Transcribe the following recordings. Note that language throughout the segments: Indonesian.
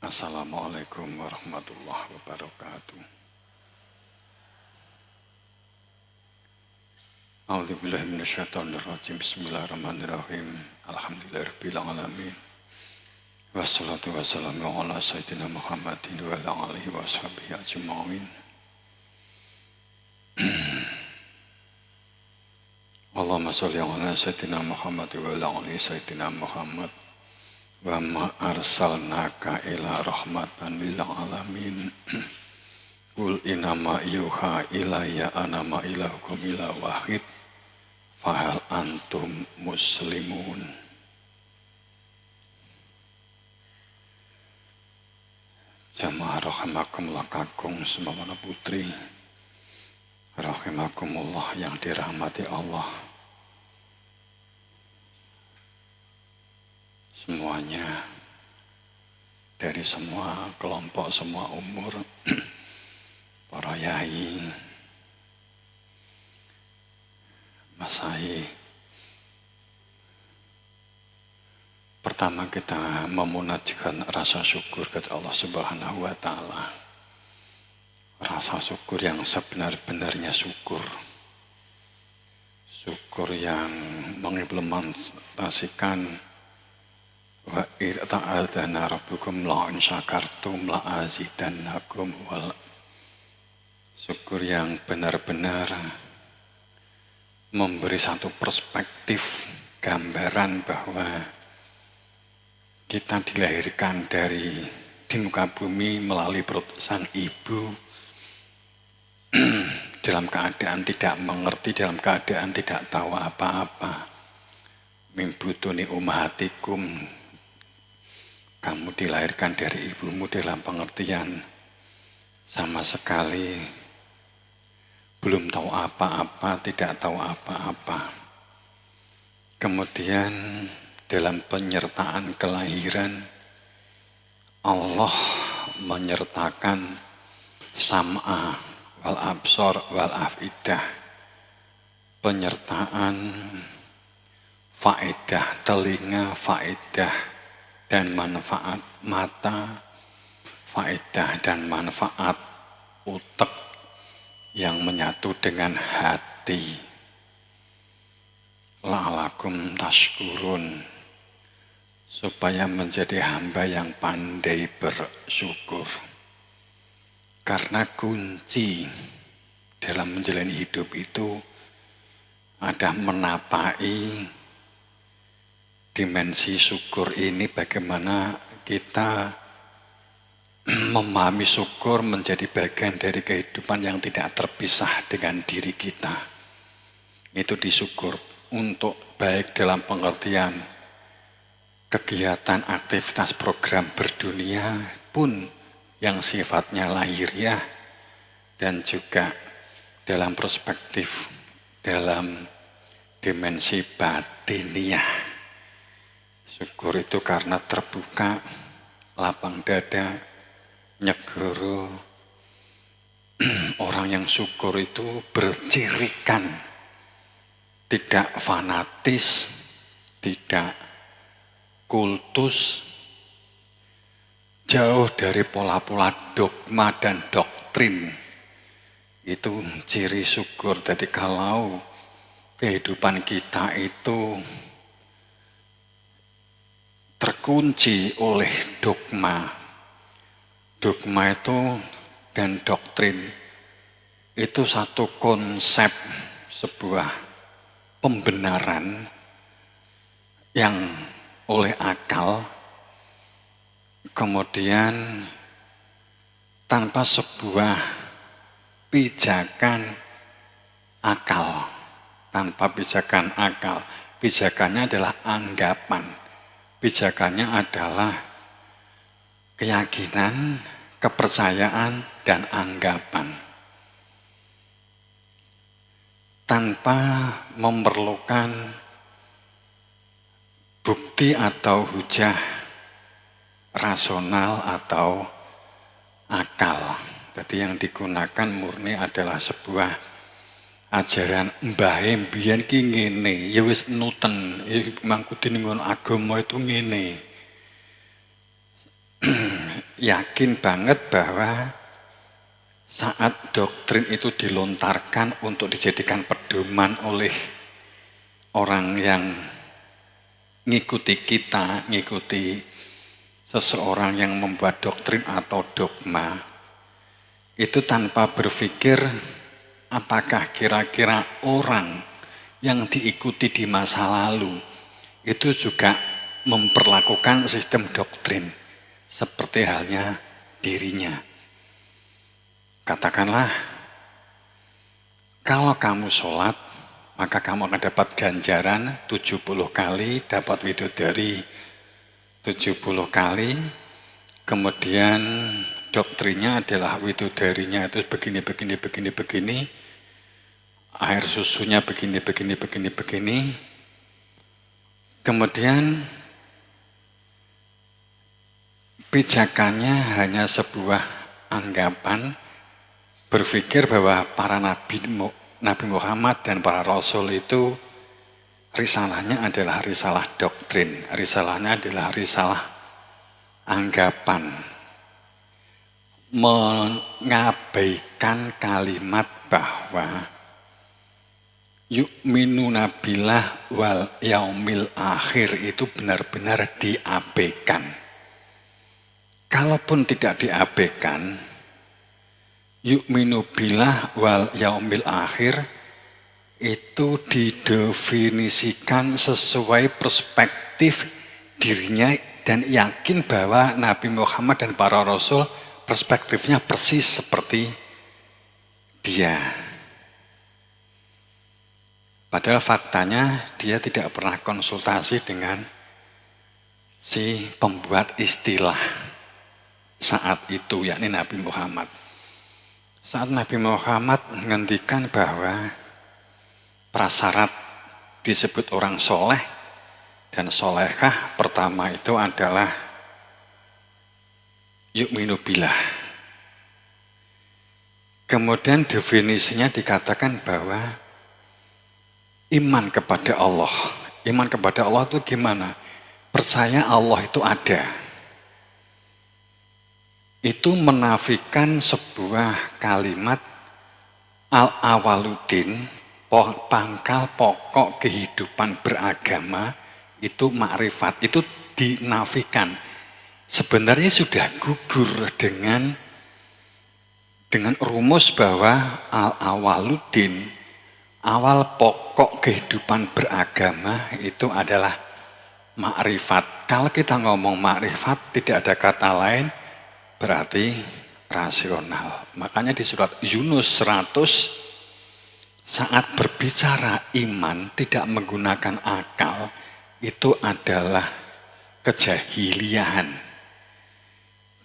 Assalamualaikum warahmatullahi wabarakatuh. A'udzubillahi minasyaitonirrajim. Bismillahirrahmanirrahim. Alhamdulillahirabbil alamin. Wassalatu wassalamu ala sayyidina Muhammadin wa ala alihi washabihi ajma'in. Allahumma shalli ala sayyidina Muhammad wa ala ali sayyidina Muhammad. Wa ma arsalnaka ila rahmatan lil alamin. Qul inama yuha ilayya anama ilahukum ila wahid fahal antum muslimun. Jamaah rahimakumullah kakung semamana putri, rahimakumullah yang dirahmati Allah. Semuanya, dari semua kelompok, semua umur, para yai, masai. Pertama kita memunajkan rasa syukur kepada Allah Subhanahu wa Ta'ala. Rasa syukur yang sebenar-benarnya syukur. Syukur yang mengimplementasikan wa ta'adzana rabbukum la'in syakartum la'azidannakum wal. Syukur yang benar-benar memberi satu perspektif, gambaran bahwa kita dilahirkan di muka bumi melalui perut sang ibu dalam keadaan tidak mengerti, dalam keadaan tidak tahu apa-apa. Min butuni ummahatikum, kamu dilahirkan dari ibumu dalam pengertian sama sekali belum tahu apa-apa, tidak tahu apa-apa. Kemudian dalam penyertaan kelahiran, Allah menyertakan sam'a wal absor wal afidah, penyertaan faedah telinga, faedah dan manfaat mata, faedah dan manfaat utek yang menyatu dengan hati. La'alakum tashkurun, supaya menjadi hamba yang pandai bersyukur. Karena kunci dalam menjalani hidup itu ada menapai dimensi syukur ini, bagaimana kita memahami syukur menjadi bagian dari kehidupan yang tidak terpisah dengan diri kita. Itu disyukur untuk baik dalam pengertian kegiatan aktivitas program berdunia pun yang sifatnya lahiriah, dan juga dalam perspektif dalam dimensi batiniah. Syukur itu karena terbuka, lapang dada, nyegoro. Orang yang syukur itu bercirikan, tidak fanatis, tidak kultus, jauh dari pola-pola dogma dan doktrin. Itu ciri syukur. Jadi kalau kehidupan kita itu terkunci oleh dogma itu dan doktrin, itu satu konsep, sebuah pembenaran yang oleh akal, kemudian tanpa sebuah pijakan akal, pijakannya adalah anggapan. Pijakannya adalah keyakinan, kepercayaan, dan anggapan. Tanpa memerlukan bukti atau hujah rasional atau akal. Jadi yang digunakan murni adalah sebuah ajaran mbahe mbiyen ki ngene, ya wis nuten, mangku dening agama itu ngene. yakin banget bahwa saat doktrin itu dilontarkan untuk dijadikan pedoman oleh orang yang ngikuti kita, ngikuti seseorang yang membuat doktrin atau dogma, itu tanpa berpikir apakah kira-kira orang yang diikuti di masa lalu itu juga memperlakukan sistem doktrin seperti halnya dirinya. Katakanlah, kalau kamu sholat, maka kamu akan dapat ganjaran 70 kali, dapat widodari 70 kali, kemudian doktrinnya adalah widodarinya itu begini, air susunya begini, kemudian pijakannya hanya sebuah anggapan, berpikir bahwa para Nabi Muhammad dan para Rasul itu risalahnya adalah risalah doktrin, risalahnya adalah risalah anggapan, mengabaikan kalimat bahwa yu'minuna billah wal yaumil akhir itu benar-benar diabaikan. Kalaupun tidak diabaikan, yu'minu billah wal yaumil akhir itu didefinisikan sesuai perspektif dirinya dan yakin bahwa Nabi Muhammad dan para Rasul perspektifnya persis seperti dia. Padahal faktanya dia tidak pernah konsultasi dengan si pembuat istilah saat itu, yakni Nabi Muhammad. Saat Nabi Muhammad menghentikan bahwa prasyarat disebut orang soleh dan solehah pertama itu adalah yu'minu billah. Kemudian definisinya dikatakan bahwa iman kepada Allah. Iman kepada Allah itu gimana? Percaya Allah itu ada. Itu menafikan sebuah kalimat al-awaluddin, pangkal pokok kehidupan beragama itu makrifat, itu dinafikan. Sebenarnya sudah gugur dengan rumus bahwa al-awaluddin, awal pokok kehidupan beragama itu adalah makrifat. Kalau kita ngomong makrifat tidak ada kata lain berarti rasional. Makanya di surat Yunus 100 saat berbicara iman tidak menggunakan akal itu adalah kejahilian.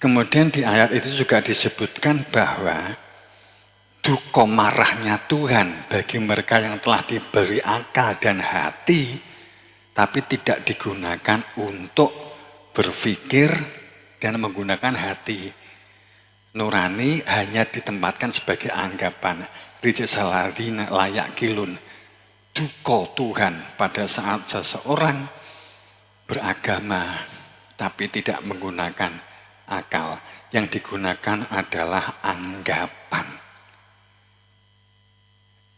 Kemudian di ayat itu juga disebutkan bahwa duka marahnya Tuhan bagi mereka yang telah diberi akal dan hati tapi tidak digunakan untuk berpikir dan menggunakan hati nurani, hanya ditempatkan sebagai anggapan. Rijasaladina layak kilun, duka Tuhan pada saat seseorang beragama tapi tidak menggunakan akal. Yang digunakan adalah anggapan.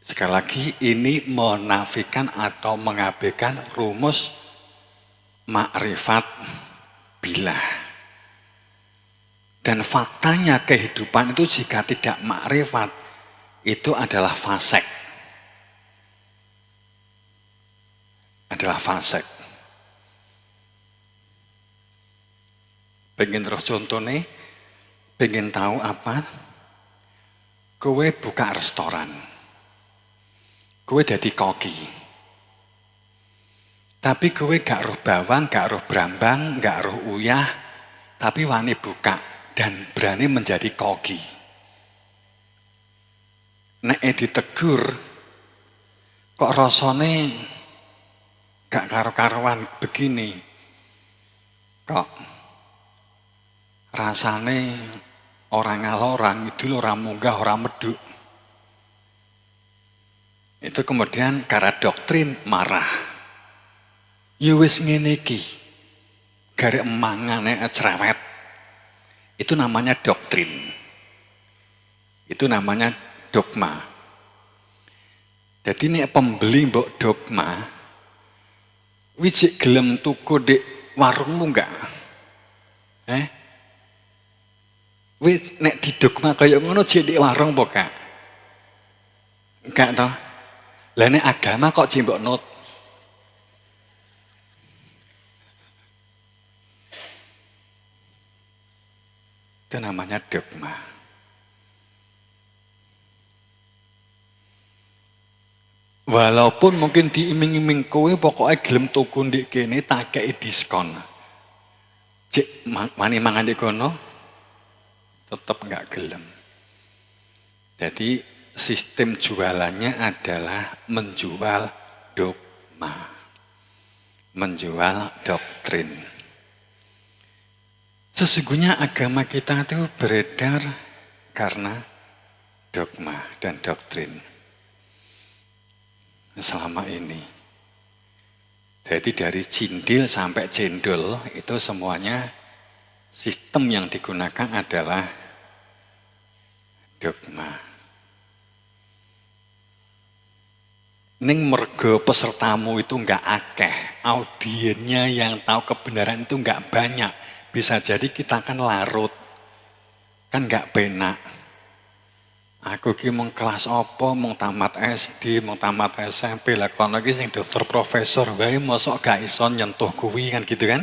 Sekali lagi ini menafikan atau mengabaikan rumus makrifat billah. Dan faktanya kehidupan itu jika tidak makrifat itu adalah fasek. Adalah fasek. Pengen terus contoh nih, pengen tahu apa? Kowe buka restoran. Kowe jadi koki. Tapi kowe gak roh bawang, gak roh brambang, gak roh uyah, tapi wani buka dan berani menjadi koki. Nek ditegur, kok rasane gak karo-karuan begini, kok rasane orang ngalorang itu orang munggah, orang meduk. Itu kemudian karena doktrin marah. Ya wis ngene iki, garek mangane cerewet. Itu namanya doktrin. Itu namanya dogma. Jadi ini pembeli mbok dogma, wijik gelem tuku di warungmu enggak? Wis nek di dogma kaya ngono jek di warung apa Kak? Enggak toh? Lah nek agama kok jek mbok nut. Itu namanya dogma. Walaupun mungkin diiming-iming kowe pokoknya gelem tuku ndik kene tak kei diskon. Cek mani mangan di kono tetap enggak gelem. Jadi sistem jualannya adalah menjual dogma. Menjual doktrin. Sesungguhnya agama kita itu beredar karena dogma dan doktrin. Selama ini. Jadi dari cindil sampai cendol itu semuanya sistem yang digunakan adalah dogma. Ning mergo pesertamu itu enggak akeh, audiennya yang tahu kebenaran itu enggak banyak. Bisa jadi kita kan larut, kan enggak penak. Aku ki mung kelas apa, mung tamat SD, mung tamat SMP, lah kono iki sing dokter profesor wae mosok gak iso nyentuh kuwi kan gitu kan?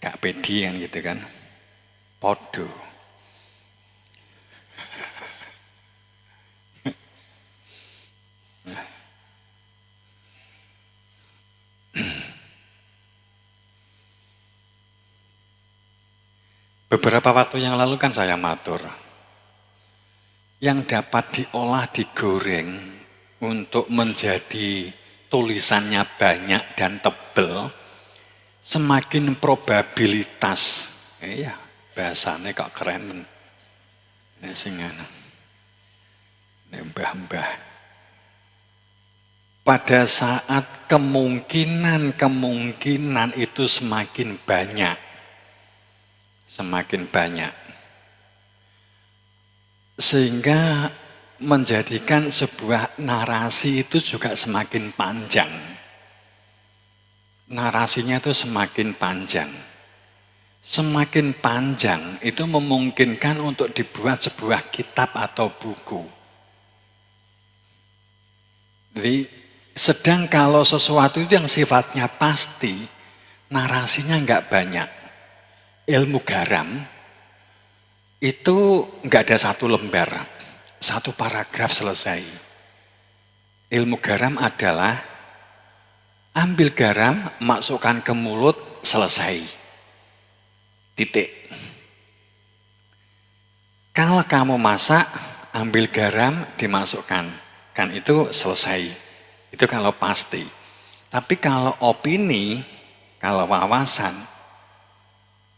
Gak pedi kan gitu kan? Podo. Beberapa waktu yang lalu kan saya matur. Yang dapat diolah, digoreng untuk menjadi tulisannya banyak dan tebel, semakin probabilitas, iya bahasanya kok keren, mbah-mbah. Pada saat kemungkinan itu semakin banyak, sehingga menjadikan sebuah narasi itu juga semakin panjang. Narasinya itu semakin panjang. Semakin panjang itu memungkinkan untuk dibuat sebuah kitab atau buku. Jadi sedang kalau sesuatu itu yang sifatnya pasti, narasinya enggak banyak. Ilmu garam itu enggak ada satu lembar, satu paragraf selesai. Ilmu garam adalah ambil garam, masukkan ke mulut, selesai. Titik. Kalau kamu masak, ambil garam, dimasukkan. Kan itu selesai. Itu kalau pasti. Tapi kalau opini, kalau wawasan,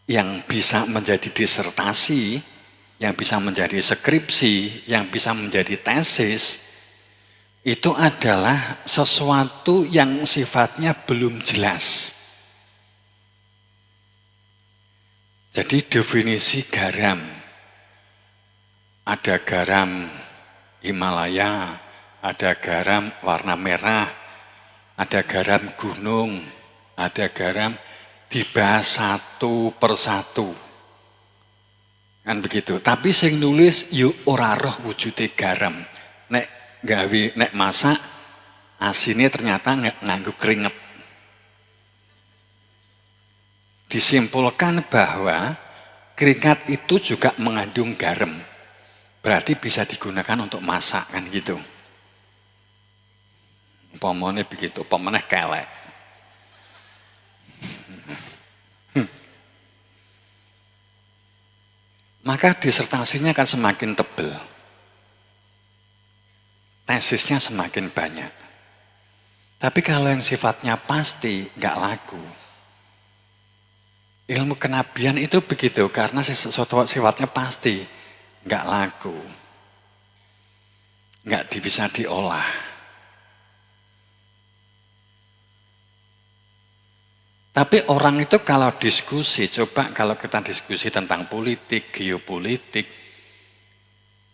yang bisa menjadi disertasi, yang bisa menjadi skripsi, yang bisa menjadi tesis, itu adalah sesuatu yang sifatnya belum jelas. Jadi definisi garam, ada garam Himalaya, ada garam warna merah, ada garam gunung, ada garam dibahas satu persatu. Kan begitu. Tapi sing nulis yuk ora roh wujude garam. Nek gawe nek masak asinnya ternyata nganggo keringet. Disimpulkan bahwa keringat itu juga mengandung garam. Berarti bisa digunakan untuk masak kan gitu. Umpamane begitu, umpamane kelek. Maka disertasinya akan semakin tebal. Tesisnya semakin banyak. Tapi kalau yang sifatnya pasti, nggak laku. Ilmu kenabian itu begitu, karena sesuatu sifatnya pasti, nggak laku. Nggak bisa diolah. Tapi orang itu kalau diskusi, coba kalau kita diskusi tentang politik, geopolitik,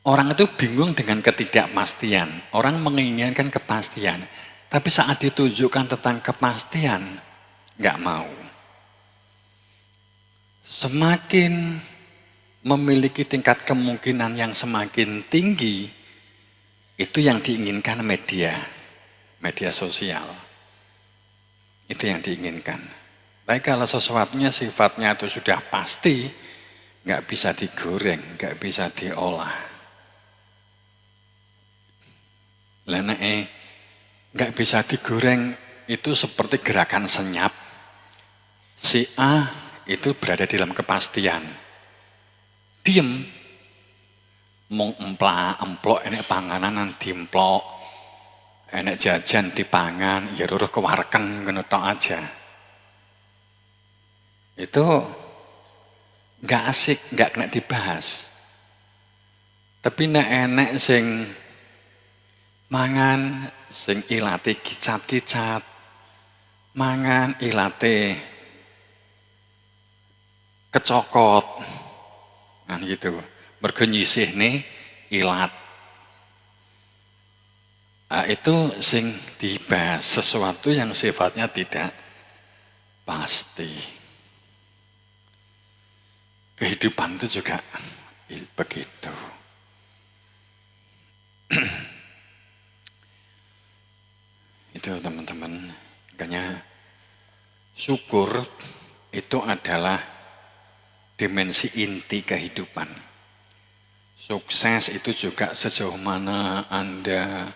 orang itu bingung dengan ketidakpastian. Orang menginginkan kepastian. Tapi saat ditunjukkan tentang kepastian, nggak mau. Semakin memiliki tingkat kemungkinan yang semakin tinggi, itu yang diinginkan media sosial. Itu yang diinginkan. Baik kalau sesuatunya sifatnya itu sudah pasti, nggak bisa digoreng, nggak bisa diolah. Nggak bisa digoreng itu seperti gerakan senyap. Si A itu berada di dalam kepastian. Diem, mung emplok enek panganan diemplok, enek jajan dipangan, ya ruruh kewarken ngono tok aja. Itu nggak asik, nggak kena dibahas. Tapi nek enek sing mangan, sing ilate kicat-kicat, mangan ilate kecokot, kan gitu. Mergo nyisihne ilat. Itu sing dibahas sesuatu yang sifatnya tidak pasti. Kehidupan itu juga begitu. Itu teman-teman, makanya syukur itu adalah dimensi inti kehidupan. Sukses itu juga sejauh mana Anda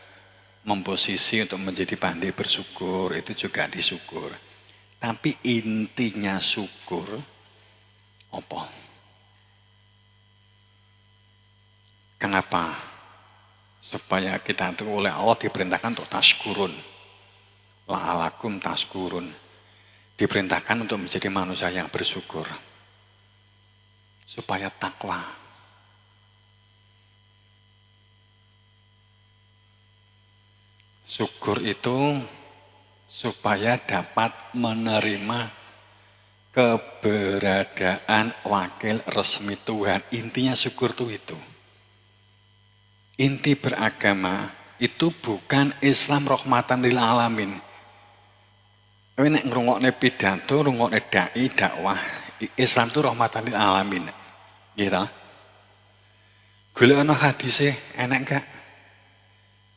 memposisi untuk menjadi pandai bersyukur, itu juga disyukur. Tapi intinya syukur, apa? Kenapa? Supaya kita itu oleh Allah diperintahkan untuk taskurun. La'alakum taskurun. Diperintahkan untuk menjadi manusia yang bersyukur. Supaya takwa. Syukur itu supaya dapat menerima keberadaan wakil resmi Tuhan. Intinya syukur itu. Inti beragama itu bukan Islam rahmatan lil alamin. Kowe nek ngrungokne pidato, ngrungokne dai, dakwah, Islam itu rahmatan lil alamin. Gitu. Golekno hadise enek enggak?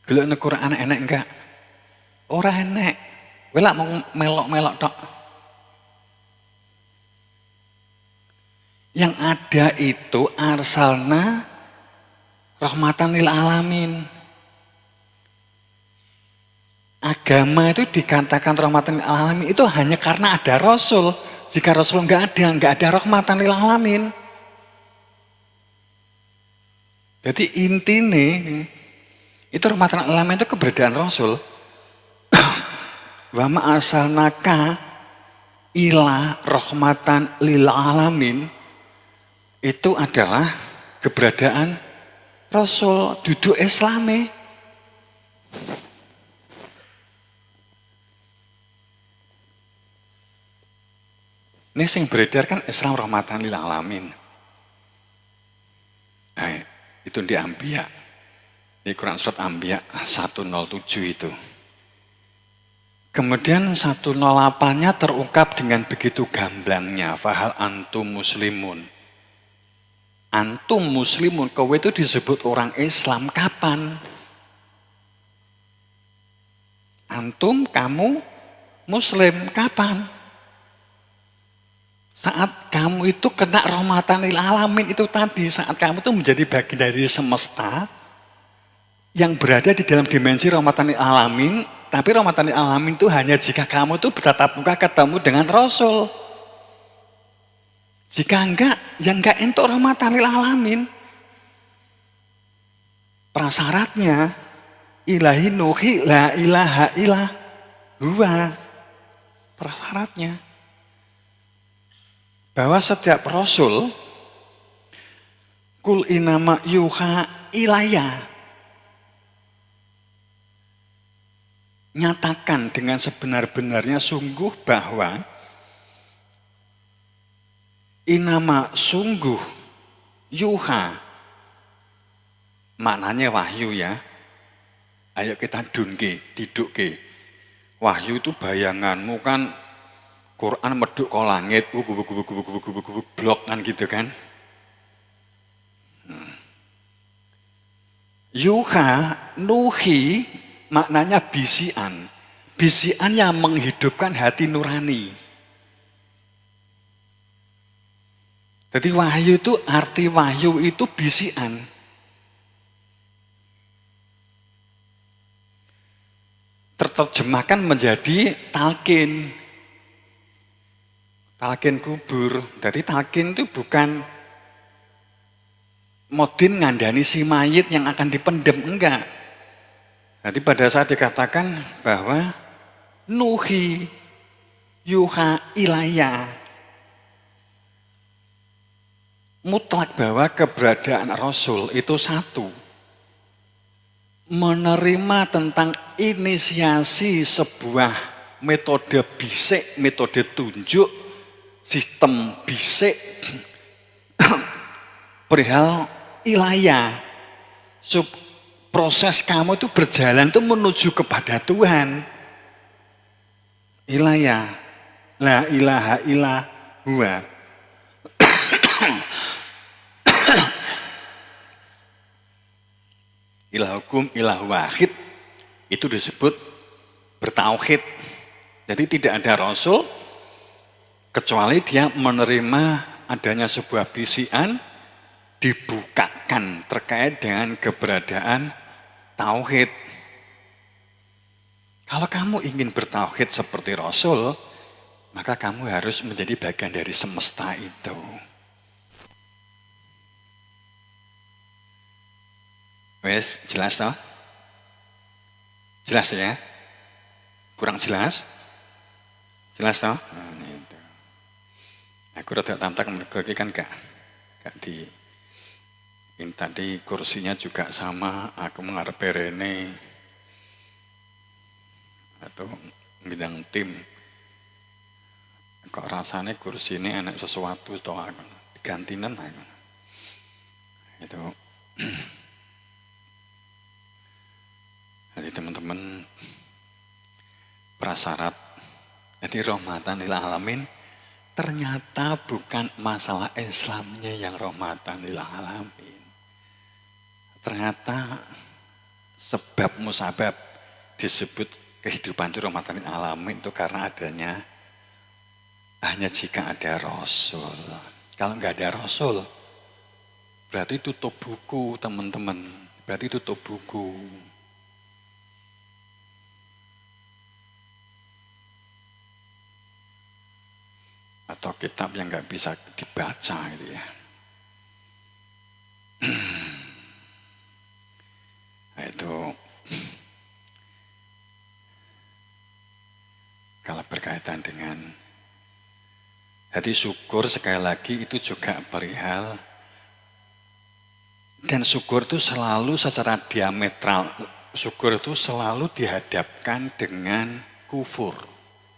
Golekno Quran enek enggak? Ora enek. Kowe lak mau melok-melok tok. Yang ada itu arsalna rahmatan lil alamin. Agama itu dikatakan rahmatan lil alamin itu hanya karena ada Rasul. Jika Rasul nggak ada rahmatan lil alamin. Jadi intinya itu rahmatan lil alamin itu keberadaan Rasul. Wa ma arsalnaka ila rahmatan lil alamin itu adalah keberadaan Rasul duduk Islami. Ini sing beredar kan Islam rahmatan lil alamin. Itu di Anbiya. Di Quran surat Anbiya 107 itu. Kemudian 108-nya terungkap dengan begitu gamblangnya. Fahal antum muslimun. Antum muslimun, kowe itu disebut orang Islam kapan? Antum, kamu muslim kapan? Saat kamu itu kena rahmatan lil alamin itu tadi, saat kamu itu menjadi bagian dari semesta yang berada di dalam dimensi rahmatan lil alamin, tapi rahmatan lil alamin itu hanya jika kamu itu bertatap muka ketemu dengan Rasul. Jika enggak, ya enggak entuk rahmatan lil alamin. Prasyaratnya ilahi nuhi la ilaha ilah huwa. Prasyaratnya bahwa setiap rasul kul inama yuha ilaya, nyatakan dengan sebenar-benarnya sungguh bahwa Inama sungguh yuha. Maknanya wahyu ya. Ayo kita dunke, tidukke. Wahyu itu bayanganmu kan Quran meduk ke langit, blok kan gitu kan. Yuha, nuhi maknanya bisian. Bisian yang menghidupkan hati nurani. Jadi wahyu itu, arti wahyu itu bisian. Terjemahkan menjadi talqin. Talqin kubur. Jadi talqin itu bukan modin ngandani si mayit yang akan dipendem, enggak. Jadi pada saat dikatakan bahwa nuhi yuha ilaya, mutlak bahwa keberadaan Rasul itu satu. Menerima tentang inisiasi sebuah metode bisik, metode tunjuk, sistem bisik, perihal ilaya. Proses kamu itu berjalan itu menuju kepada Tuhan. Ilaya, la ilaha illa huwa. Ilahukum ilah wahid, itu disebut bertauhid. Jadi tidak ada Rasul kecuali dia menerima adanya sebuah bisian dibukakan terkait dengan keberadaan tauhid. Kalau kamu ingin bertauhid seperti Rasul, maka kamu harus menjadi bagian dari semesta itu. Wes, jelas toh? Jelas ya? Kurang jelas? Jelas toh? Aku rada tantak mergo iki kan gak di ini tadi kursinya juga sama, aku mengarep rene atau bidang tim. Kok rasanya kursi ini enak sesuatu toh gantinan aku. Itu jadi teman-teman prasyarat jadi rahmatan lil alamin ternyata bukan masalah Islamnya yang rahmatan lil alamin. Ternyata sebab musabab disebut kehidupan itu rahmatan lil alamin itu karena adanya hanya jika ada Rasul. Kalau nggak ada Rasul berarti tutup buku teman-teman. Berarti tutup buku. Atau kitab yang nggak bisa dibaca gitu ya. Nah, itu kalau berkaitan dengan jadi syukur sekali lagi itu juga perihal dan syukur itu selalu secara diametral. Syukur itu selalu dihadapkan dengan kufur.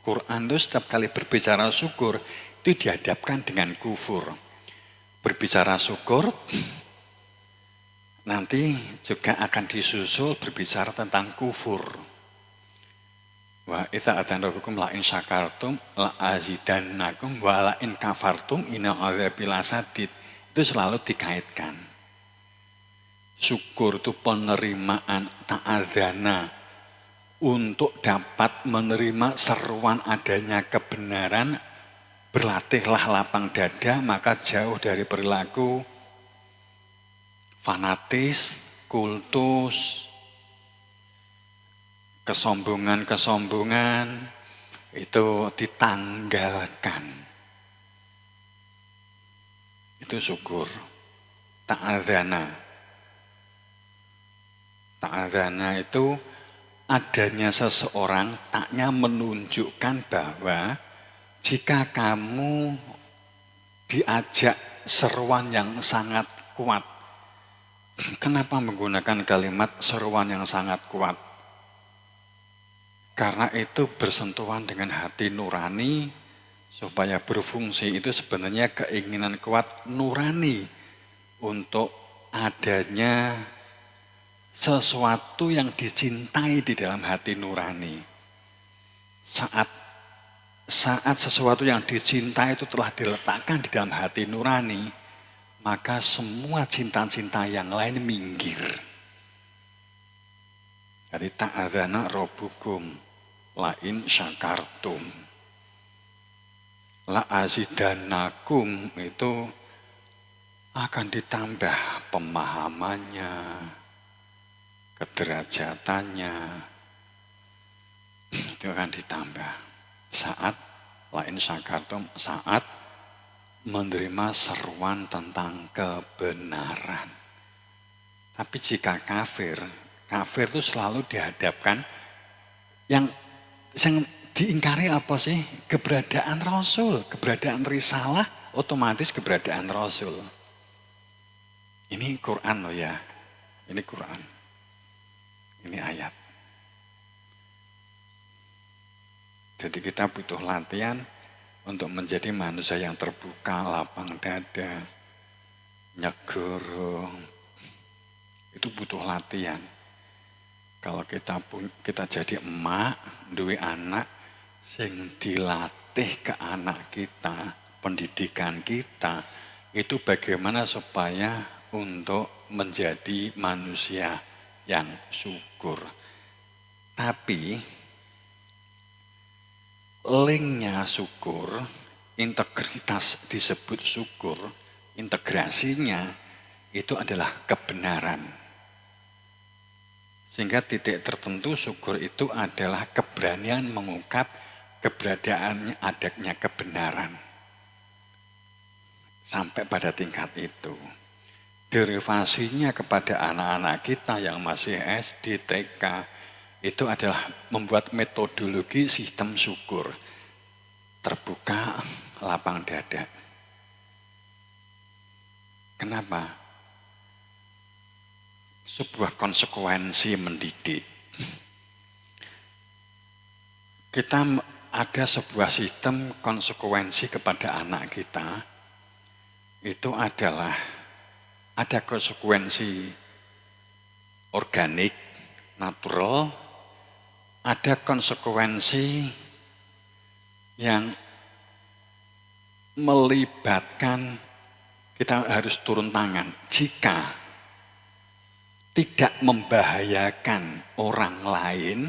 Quran itu setiap kali berbicara syukur itu dihadapkan dengan kufur. Berbicara syukur nanti juga akan disusul berbicara tentang kufur. Wa idza atandakum la in syakartum la azidannakum wa la in kafartum inna azabi lasadid. Itu selalu dikaitkan. Syukur itu penerimaan ta'adzana untuk dapat menerima seruan adanya kebenaran, berlatihlah lapang dada, maka jauh dari perilaku fanatis, kultus, kesombongan-kesombongan, itu ditanggalkan. Itu syukur. Ta'adzana. Ta'adzana itu adanya seseorang taknya menunjukkan bahwa jika kamu diajak seruan yang sangat kuat, kenapa menggunakan kalimat seruan yang sangat kuat? Karena itu bersentuhan dengan hati nurani, supaya berfungsi itu sebenarnya keinginan kuat nurani untuk adanya sesuatu yang dicintai di dalam hati nurani. Saat sesuatu yang dicintai itu telah diletakkan di dalam hati nurani, maka semua cinta-cinta yang lain minggir. Jadi ta'adzana rabbukum lain syakartum. La azidannakum itu akan ditambah pemahamannya, kederajatannya, itu akan ditambah saat lain syakartum, saat menerima seruan tentang kebenaran. Tapi jika kafir itu selalu dihadapkan yang diingkari apa sih? Keberadaan Rasul, keberadaan risalah, otomatis keberadaan Rasul. Ini Quran loh ya, ini Quran, ini ayat. Jadi kita butuh latihan untuk menjadi manusia yang terbuka, lapang dada, nyegoro. Itu butuh latihan. Kalau kita jadi emak, duwe anak, sing dilatih ke anak kita, pendidikan kita, itu bagaimana supaya untuk menjadi manusia yang syukur. Tapi linknya syukur, integritas disebut syukur, integrasinya itu adalah kebenaran. Sehingga titik tertentu syukur itu adalah keberanian mengungkap keberadaannya adanya kebenaran. Sampai pada tingkat itu. Derivasinya kepada anak-anak kita yang masih SD, TK, itu adalah membuat metodologi sistem syukur. Terbuka, lapang dada. Kenapa? Sebuah konsekuensi mendidik. Kita ada sebuah sistem konsekuensi kepada anak kita, itu adalah ada konsekuensi organik, natural, ada konsekuensi yang melibatkan kita harus turun tangan jika tidak membahayakan orang lain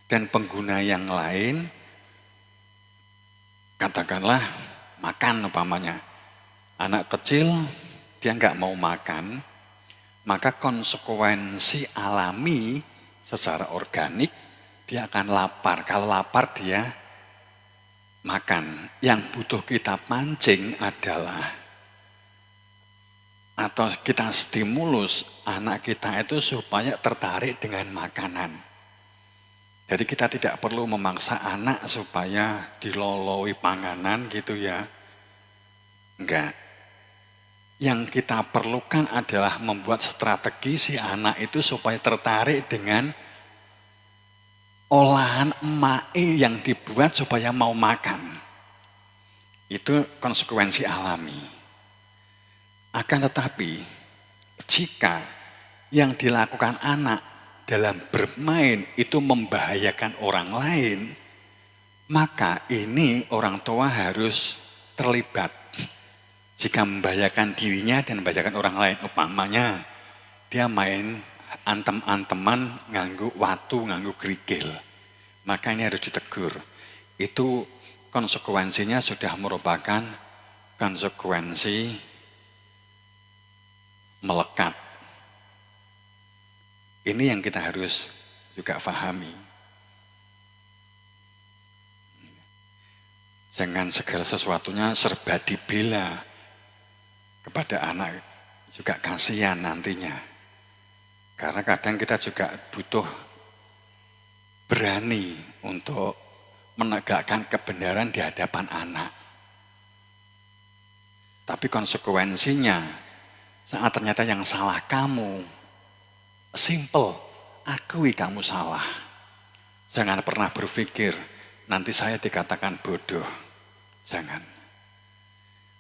dan pengguna yang lain, katakanlah makan umpamanya. Anak kecil dia nggak mau makan, maka konsekuensi alami secara organik dia akan lapar. Kalau lapar dia makan. Yang butuh kita pancing adalah atau kita stimulus anak kita itu supaya tertarik dengan makanan. Jadi kita tidak perlu memaksa anak supaya diloloi panganan gitu ya. Enggak. Yang kita perlukan adalah membuat strategi si anak itu supaya tertarik dengan olahan emak yang dibuat supaya mau makan. Itu konsekuensi alami. Akan tetapi, jika yang dilakukan anak dalam bermain itu membahayakan orang lain, maka ini orang tua harus terlibat. Jika membahayakan dirinya dan membahayakan orang lain, umpamanya dia main antem-anteman nganggu watu, nganggu kerikil, maka ini harus ditegur. Itu konsekuensinya sudah merupakan konsekuensi melekat. Ini yang kita harus juga pahami. Jangan segala sesuatunya serba dibela kepada anak, juga kasihan nantinya. Karena kadang kita juga butuh berani untuk menegakkan kebenaran di hadapan anak. Tapi konsekuensinya saat ternyata yang salah kamu, simple, akui kamu salah. Jangan pernah berpikir nanti saya dikatakan bodoh. Jangan.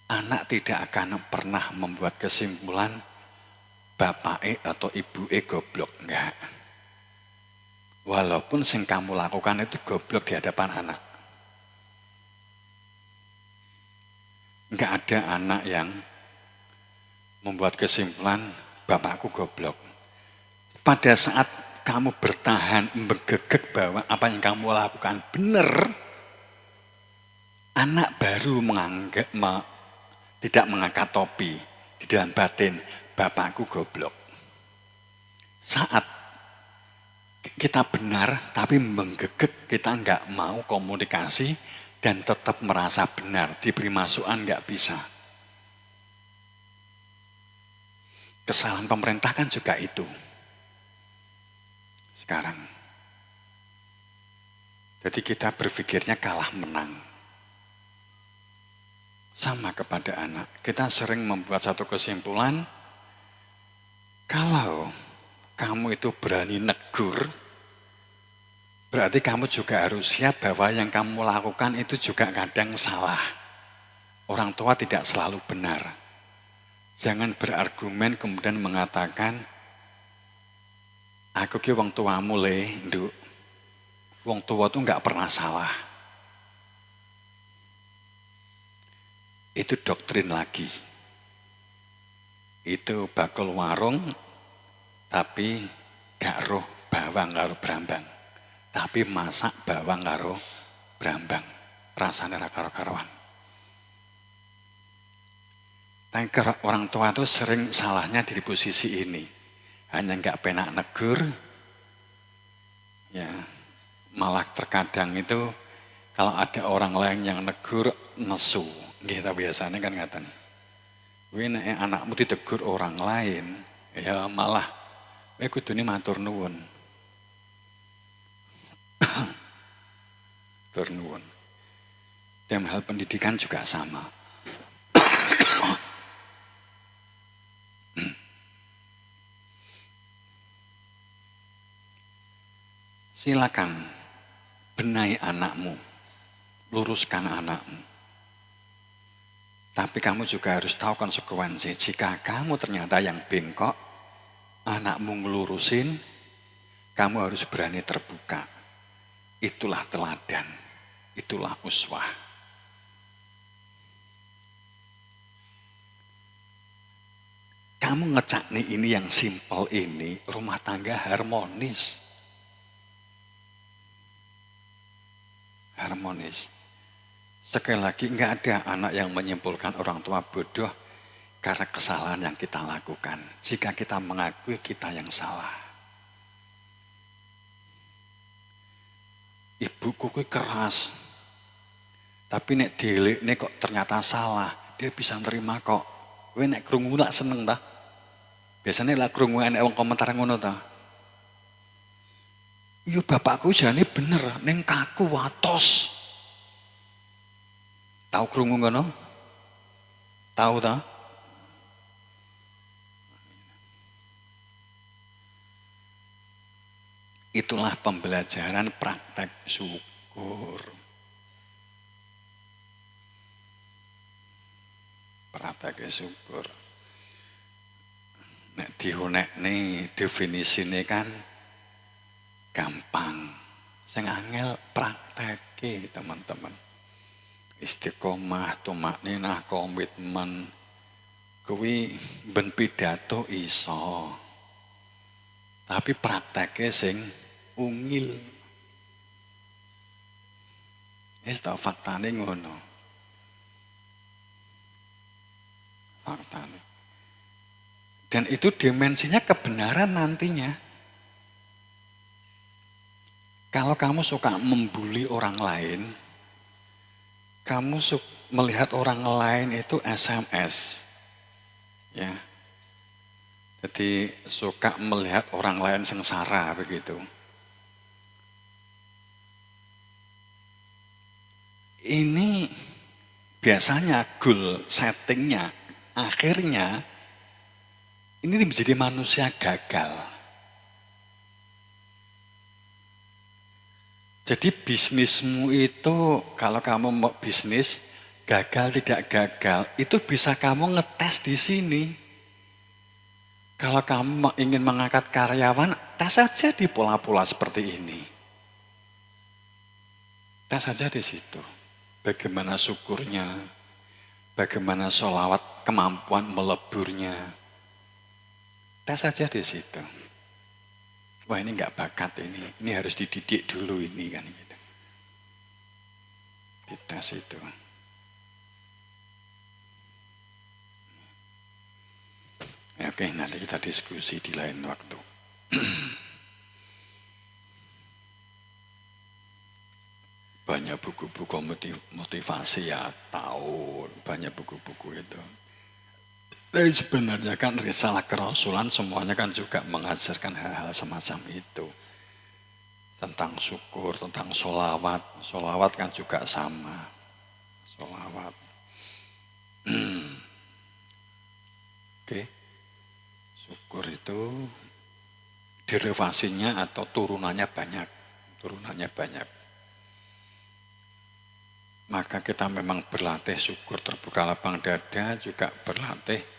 Anak tidak akan pernah membuat kesimpulan bapak atau ibu goblok, enggak. Walaupun sing kamu lakukan itu goblok di hadapan anak. Enggak ada anak yang membuat kesimpulan bapakku goblok. Pada saat kamu bertahan, bergegek bahwa apa yang kamu lakukan benar, anak baru menganggap tidak mengangkat topi di dalam batin, bapakku goblok. Saat kita benar tapi menggegek, kita nggak mau komunikasi dan tetap merasa benar, diberi masukan nggak bisa. Kesalahan pemerintah kan juga itu. Sekarang. Jadi kita berpikirnya kalah menang. Sama kepada anak. Kita sering membuat satu kesimpulan, kalau kamu itu berani negur, berarti kamu juga harus siap bahwa yang kamu lakukan itu juga kadang salah. Orang tua tidak selalu benar. Jangan berargumen kemudian mengatakan, aku ki wong tuamu le, nduk. Wong tua itu enggak pernah salah. Itu doktrin lagi. Itu bakul warung, tapi gak roh bawang karo brambang. Tapi masak bawang karo brambang. Rasanya ra karo-karoan. Tapi orang tua itu sering salahnya di posisi ini. Hanya enggak penak negur, ya malah terkadang itu kalau ada orang lain yang negur, nesu. Kita biasanya kan ngatain, wih nek anakmu ditegur orang lain, ya malah, wih kudune matur nuwun. Matur nuwun. Dalam hal pendidikan juga sama. Silakan benahi anakmu, luruskan anakmu. Tapi kamu juga harus tahu konsekuensi. Jika kamu ternyata yang bengkok, anakmu ngelurusin, kamu harus berani terbuka. Itulah teladan, itulah uswah. Kamu ngecak nih ini yang simpel ini, rumah tangga harmonis. Harmonis. Sekali lagi enggak ada anak yang menyimpulkan orang tua bodoh karena kesalahan yang kita lakukan. Jika kita mengakui kita yang salah. Ibuku kuwi keras. Tapi nek dilekne kok ternyata salah, dia bisa nerima kok. Kowe nek krungu lak seneng ta? Biasanya lak krungu enek wong komentar ngono ta. Iya bapakku jane bener, ning kaku watos. Tahu krungu ngono? Tahu ta? Itulah pembelajaran praktek syukur. Praktek syukur. Nek dihunekne definisine kan gampang. Sing angel prakteke, teman-teman. Istiqomah, tumakninah, komitmen. Kuwi ben pidato iso. Tapi prakteke sing ungil. Wis ta faktane ngono. Faktane. Dan itu dimensinya kebenaran nantinya. Kalau kamu suka membuli orang lain, kamu melihat orang lain itu SMS. Ya. Jadi suka melihat orang lain sengsara begitu. Ini biasanya goal settingnya, akhirnya ini menjadi manusia gagal. Jadi bisnismu itu kalau kamu mau bisnis gagal tidak gagal itu bisa kamu ngetes di sini. Kalau kamu ingin mengangkat karyawan, tes saja di pola-pola seperti ini. Tes saja di situ. Bagaimana syukurnya, bagaimana sholawat kemampuan meleburnya. Tes saja di situ. Wah ini nggak bakat ini harus dididik dulu ini kan gitu. Dites itu. Oke, nanti kita diskusi di lain waktu. Banyak buku-buku motivasi ya, tahu banyak buku-buku itu. Tapi sebenarnya kan risalah kerasulan semuanya kan juga mengajarkan hal-hal semacam itu. Tentang syukur, tentang sholawat. Sholawat kan juga sama. Sholawat. Oke. Syukur itu derivasinya atau turunannya banyak. Turunannya banyak. Maka kita memang berlatih syukur terbuka lapang dada, juga berlatih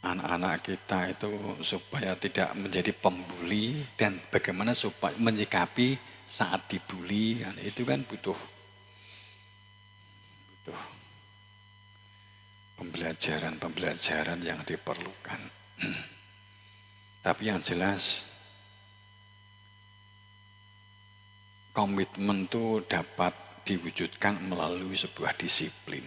anak-anak kita itu supaya tidak menjadi pembuli dan bagaimana supaya menyikapi saat dibully, itu kan butuh pembelajaran yang diperlukan. Tapi yang jelas komitmen itu dapat diwujudkan melalui sebuah disiplin.